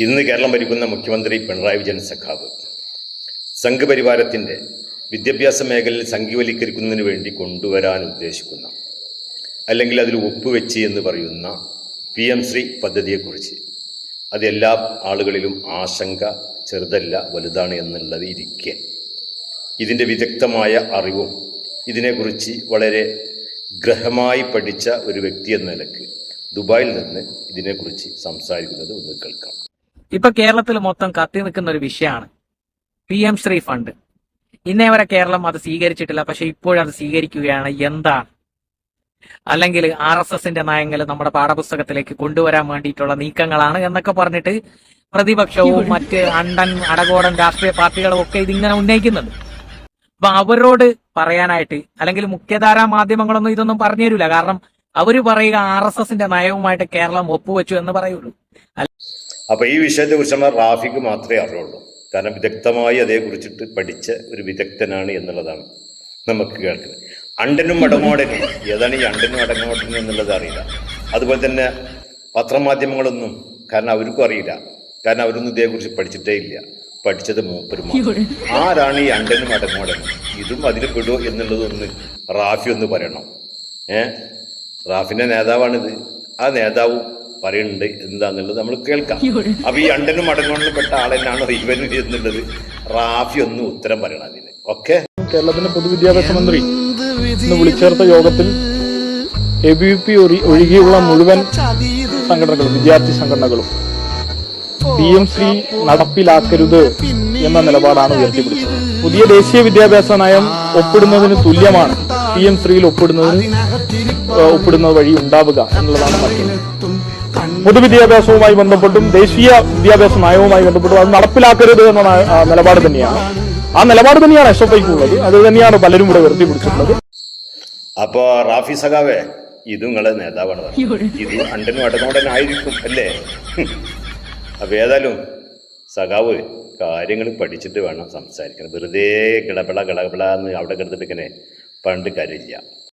ഇന്ന് കേരളം ഭരിക്കുന്ന മുഖ്യമന്ത്രി പിണറായി വിജയൻ സഖാവ് സംഘപരിവാരത്തിൻ്റെ വിദ്യാഭ്യാസ മേഖലയിൽ സംഘീവൽക്കരിക്കുന്നതിന് വേണ്ടി കൊണ്ടുവരാൻ ഉദ്ദേശിക്കുന്ന അല്ലെങ്കിൽ അതിൽ ഒപ്പുവെച്ച് എന്ന് പറയുന്ന PM ശ്രീ പദ്ധതിയെക്കുറിച്ച് അത് എല്ലാ ആളുകളിലും ആശങ്ക ചെറുതല്ല വലുതാണ് എന്നുള്ളത് ഇരിക്കെ ഇതിൻ്റെ വിദഗ്ധമായ അറിവും ഇതിനെക്കുറിച്ച് വളരെ ഗ്രഹമായി പഠിച്ച ഒരു വ്യക്തി എന്ന നിലക്ക് ദുബായിൽ നിന്ന് ഇതിനെക്കുറിച്ച് സംസാരിക്കുന്നത് ഒന്ന് കേൾക്കാം. ഇപ്പൊ കേരളത്തിൽ മൊത്തം കത്തി നിൽക്കുന്ന ഒരു വിഷയമാണ് PM ശ്രീ ഫണ്ട്. ഇന്നേ വരെ കേരളം അത് സ്വീകരിച്ചിട്ടില്ല, പക്ഷെ ഇപ്പോഴത് സ്വീകരിക്കുകയാണ്. എന്താണ്? അല്ലെങ്കിൽ RSSന്റെ നയങ്ങൾ നമ്മുടെ പാഠപുസ്തകത്തിലേക്ക് കൊണ്ടുവരാൻ വേണ്ടിയിട്ടുള്ള നീക്കങ്ങളാണ് എന്നൊക്കെ പറഞ്ഞിട്ട് പ്രതിപക്ഷവും മറ്റ് അടകോടൻ രാഷ്ട്രീയ പാർട്ടികളും ഒക്കെ ഇതിങ്ങനെ ഉന്നയിക്കുന്നുണ്ട്. അപ്പൊ അവരോട് പറയാനായിട്ട് അല്ലെങ്കിൽ മുഖ്യധാരാ മാധ്യമങ്ങളൊന്നും ഇതൊന്നും പറഞ്ഞു തരില്ല. കാരണം അവര് പറയുക RSSന്റെ നയവുമായിട്ട് കേരളം ഒപ്പുവെച്ചു എന്ന് പറയുള്ളൂ. അപ്പൊ ഈ വിഷയത്തെ കുറിച്ച് നമ്മൾ റാഫിക്ക് മാത്രമേ അറിയുള്ളൂ. കാരണം വിദഗ്ധമായി അതേക്കുറിച്ചിട്ട് പഠിച്ച ഒരു വിദഗ്ധനാണ് എന്നുള്ളതാണ് നമുക്ക് കേൾക്കുന്നത്. അണ്ടനും അടങ്ങോടനും ഏതാണ് ഈ അണ്ടനും അടങ്ങോടനും എന്നുള്ളത് അറിയില്ല. അതുപോലെ തന്നെ പത്രമാധ്യമങ്ങളൊന്നും കാരണം അവർക്കും അറിയില്ല. കാരണം അവരൊന്നും ഇതേക്കുറിച്ച് പഠിച്ചിട്ടേ ഇല്ല. പഠിച്ചത് മൂപ്പരുമാണ്. ആരാണ് ഈ അണ്ടനും അടങ്ങോടനും? ഇതും അതിൽ പെടുമോ എന്നുള്ളതൊന്ന് റാഫി ഒന്ന് പറയണം. റാഫിന്റെ നേതാവാണിത്. ആ നേതാവ് പറയുന്നുണ്ട് എന്താന്നുള്ളത് നമ്മൾ കേൾക്കാം. അപ്പൊ ഈ അണ്ടനും അടങ്ങോടനും പെട്ട ആളെന്നാണോ ഇവൻ എന്നുള്ളത് റാഫി ഒന്ന് ഉത്തരം പറയണം അതിന്. ഓക്കെ. കേരളത്തിന്റെ പൊതുവിദ്യാഭ്യാസ മന്ത്രി ഇന്ന് വിളിച്ചേർത്ത യോഗത്തിൽ ABVP ഒഴികെയുള്ള മുഴുവൻ സംഘടനകളും വിദ്യാർത്ഥി സംഘടനകളും PM ശ്രീ നടപ്പിലാക്കരുത് എന്ന നിലപാടാണ് ഉയർത്തിപ്പിടിച്ചത്. പുതിയ ദേശീയ വിദ്യാഭ്യാസ നയം ഒപ്പിടുന്നതിന് തുല്യമാണ് PM ശ്രീയിൽ ഒപ്പിടുന്നത് വഴി ഉണ്ടാവുക എന്നുള്ളതാണ് മറ്റൊന്ന്. പൊതുവിദ്യാഭ്യാസവുമായി ബന്ധപ്പെട്ടും ദേശീയ വിദ്യാഭ്യാസ നയവുമായി ബന്ധപ്പെട്ടും അത് നടപ്പിലാക്കരുത് എന്ന നിലപാട് തന്നെയാണ്. ആ നിലപാട് തന്നെയാണ് SFIക്ക് ഉള്ളത്. അത് തന്നെയാണ് പലരും ഇവിടെ ഉയർത്തിപ്പിടിച്ചിട്ടുള്ളത്. അപ്പോ റാഫി സഖാവേ, ഇത് നിങ്ങളെ നേതാവാണ്. ഇത് അണ്ടനും അടങ്ങോടനായിരിക്കും അല്ലേ? അപ്പൊ ഏതായാലും സഖാവ് കാര്യങ്ങൾ പഠിച്ചിട്ട് വേണം സംസാരിക്കണം. വെറുതെ കിടപിള എന്ന് അവിടെ കിടന്നിട്ട് ഇങ്ങനെ പണ്ട് കാര്യമില്ല.